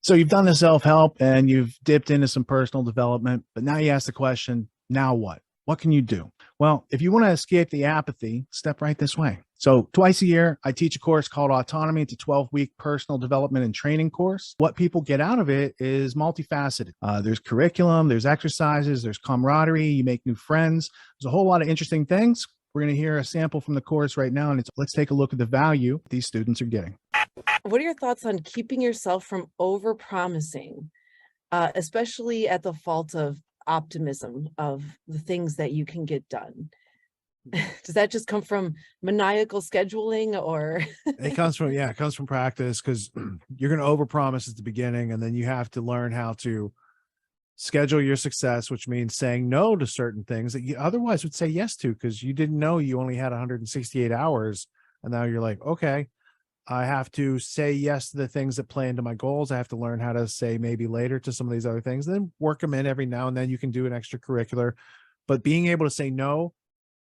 So you've done the self-help and you've dipped into some personal development, but now you ask the question, now what? What can you do? Well, if you want to escape the apathy, step right this way. So twice a year, I teach a course called AUTONOMY. It's a 12-week personal development and training course. What people get out of it is multifaceted. There's curriculum, there's exercises, there's camaraderie, you make new friends. There's a whole lot of interesting things. We're going to hear a sample from the course right now, and let's take a look at the value these students are getting. What are your thoughts on keeping yourself from overpromising, especially at the fault of optimism of the things that you can get done? Does that just come from maniacal scheduling, or? It comes from practice, because you're going to overpromise at the beginning, and then you have to learn how to schedule your success, which means saying no to certain things that you otherwise would say yes to, because you didn't know you only had 168 hours. And now you're like, okay, I have to say yes to the things that play into my goals. I have to learn how to say maybe later to some of these other things, then work them in every now and then. You can do an extracurricular, but being able to say no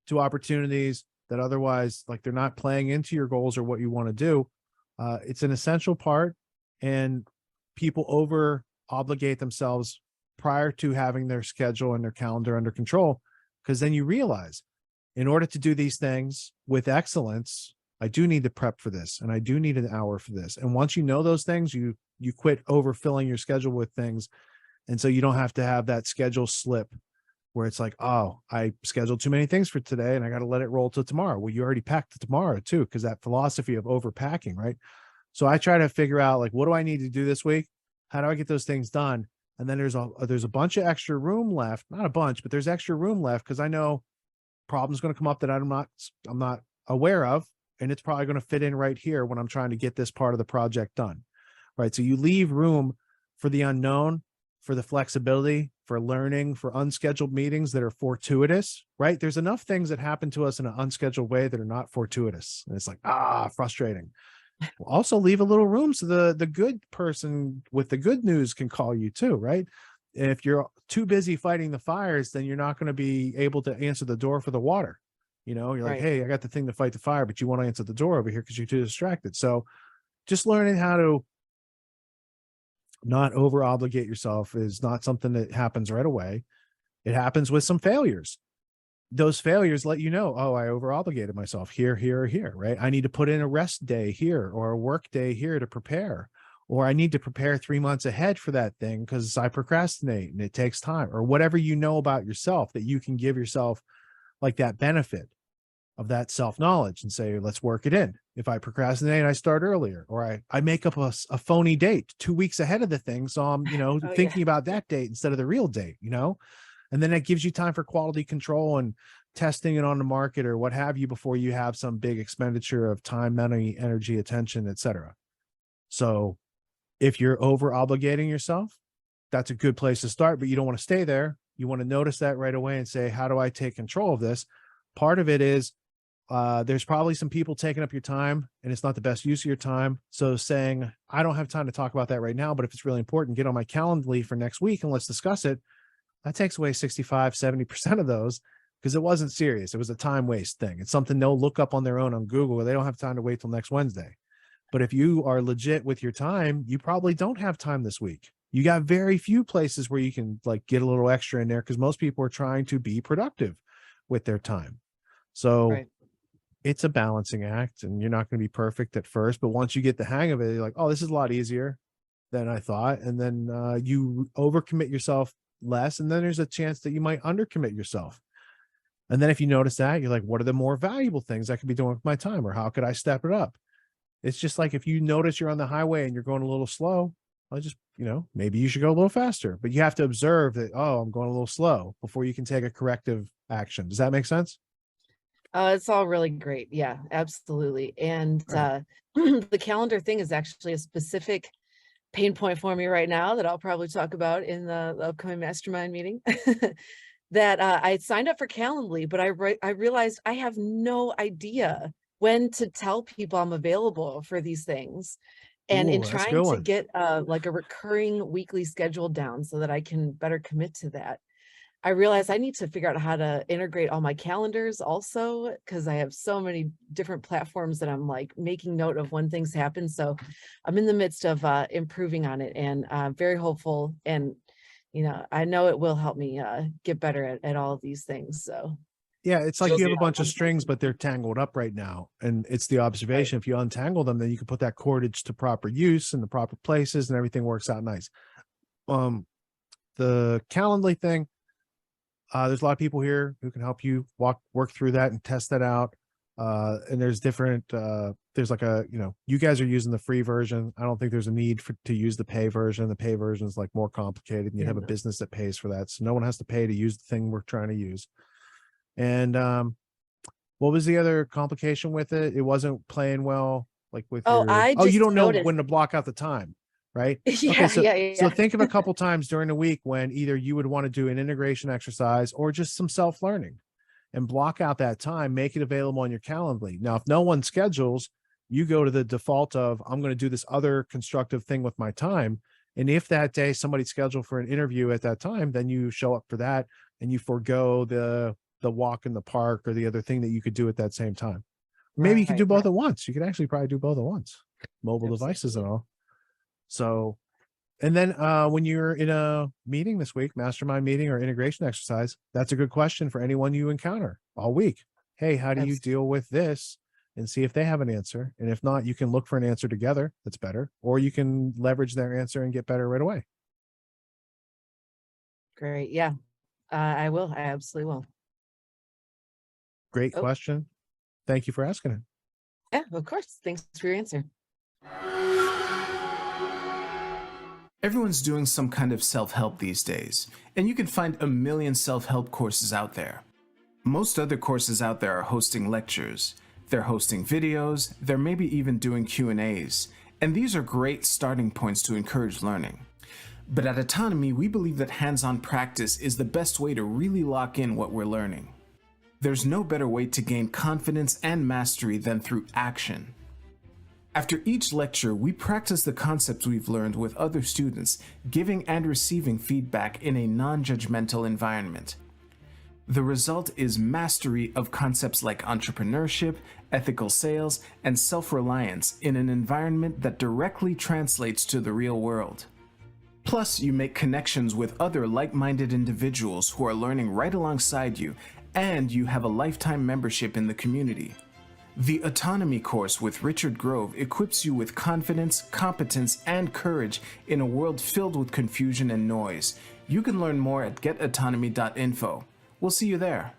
to opportunities that otherwise, like, they're not playing into your goals or what you want to do. It's an essential part, and people over obligate themselves prior to having their schedule and their calendar under control, because then you realize, in order to do these things with excellence, I do need to prep for this, and I do need an hour for this. And once you know those things, you quit overfilling your schedule with things. And so you don't have to have that schedule slip where it's like, oh, I scheduled too many things for today and I got to let it roll till tomorrow. Well, you already packed tomorrow too, because that philosophy of overpacking, right? So I try to figure out, like, what do I need to do this week? How do I get those things done? And then there's a bunch of extra room left, not a bunch, but there's extra room left, because I know problems going to come up that I'm not aware of. And it's probably going to fit in right here when I'm trying to get this part of the project done, right? So you leave room for the unknown, for the flexibility, for learning, for unscheduled meetings that are fortuitous, right? There's enough things that happen to us in an unscheduled way that are not fortuitous. And it's like, frustrating. Also leave a little room so the good person with the good news can call you too, right? If you're too busy fighting the fires, then you're not going to be able to answer the door for the water. You're like, Right. hey, I got the thing to fight the fire, but you want to answer the door over here because you're too distracted. So just learning how to not over obligate yourself is not something that happens right away. It happens with some failures. Those failures let you know, oh, I over obligated myself here, here, or here, right? I need to put in a rest day here or a work day here to prepare, or I need to prepare 3 months ahead for that thing because I procrastinate and it takes time, or whatever you know about yourself that you can give yourself, like, that benefit of that self-knowledge, and say, let's work it in. If I procrastinate, I start earlier, or I make up a phony date 2 weeks ahead of the thing. So I'm, thinking about that date instead of the real date, and then it gives you time for quality control and testing it on the market or what have you before you have some big expenditure of time, money, energy, attention, etc. So if you're over obligating yourself, that's a good place to start, but you don't want to stay there. You want to notice that right away and say, how do I take control of this? Part of it is there's probably some people taking up your time and it's not the best use of your time. So saying, I don't have time to talk about that right now, but if it's really important, get on my Calendly for next week and let's discuss it. That takes away 65, 70% of those, because it wasn't serious. It was a time waste thing. It's something they'll look up on their own on Google, where they don't have time to wait till next Wednesday. But if you are legit with your time, you probably don't have time this week. You got very few places where you can, like, get a little extra in there, because most people are trying to be productive with their time. So Right. It's a balancing act, and you're not going to be perfect at first, but once you get the hang of it, you're like, oh, this is a lot easier than I thought. And then you overcommit yourself less, and then there's a chance that you might undercommit yourself. And then if you notice that, you're like, what are the more valuable things I could be doing with my time, or how could I step it up? It's just like, if you notice you're on the highway and you're going a little slow, I just, maybe you should go a little faster, but you have to observe that, oh, I'm going a little slow, before you can take a corrective action. Does that make sense? It's all really great. Yeah, absolutely. And the calendar thing is actually a specific pain point for me right now that I'll probably talk about in the upcoming mastermind meeting. That I signed up for Calendly, but I realized I have no idea when to tell people I'm available for these things. And in Ooh, that's a trying good to one. get like a recurring weekly schedule down so that I can better commit to that, I realized I need to figure out how to integrate all my calendars also, because I have so many different platforms that I'm like making note of when things happen. So I'm in the midst of improving on it, and very hopeful. And, I know it will help me get better at all of these things. So Yeah, it's like you have a bunch of strings, but they're tangled up right now. And it's the right. observation. If you untangle them, then you can put that cordage to proper use in the proper places and everything works out nice. Um, the Calendly thing, there's a lot of people here who can help you work through that and test that out. And there's different, there's like you guys are using the free version. I don't think there's a need to use the pay version. The pay version is like more complicated and you Yeah, have a no. business that pays for that. So no one has to pay to use the thing we're trying to use. And, what was the other complication with it? It wasn't playing well, like with Oh, your, I oh, you just don't know noticed. when to block out the time, right? Okay, Yeah, so yeah, so yeah. think of a couple times during the week when either you would want to do an integration exercise or just some self-learning and block out that time, make it available on your Calendly. Now, if no one schedules, you go to the default of I'm going to do this other constructive thing with my time. And if that day somebody's scheduled for an interview at that time, then you show up for that and you forego the walk in the park or the other thing that you could do at that same time. Maybe you could do Right, both right. at once. You could actually probably do both at once, mobile devices and Absolutely. all. So, and then when you're in a meeting this week, mastermind meeting or integration exercise, that's a good question for anyone you encounter all week. Hey, how do you deal with this? And see if they have an answer. And if not, you can look for an answer together. That's better. Or you can leverage their answer and get better right away. Great. Yeah, I will. I absolutely will. Great Oh, question. Thank you for asking it. yeah, of course. Thanks for your answer. Everyone's doing some kind of self-help these days, and you can find a million self-help courses out there. Most other courses out there are hosting lectures, they're hosting videos, they're maybe even doing Q&As, and these are great starting points to encourage learning. But at AUTONOMY, we believe that hands-on practice is the best way to really lock in what we're learning. There's no better way to gain confidence and mastery than through action. After each lecture, we practice the concepts we've learned with other students, giving and receiving feedback in a non-judgmental environment. The result is mastery of concepts like entrepreneurship, ethical sales, and self-reliance in an environment that directly translates to the real world. Plus, you make connections with other like-minded individuals who are learning right alongside you, and you have a lifetime membership in the community. The AUTONOMY course with Richard Grove equips you with confidence, competence, and courage in a world filled with confusion and noise. You can learn more at getautonomy.info. We'll see you there.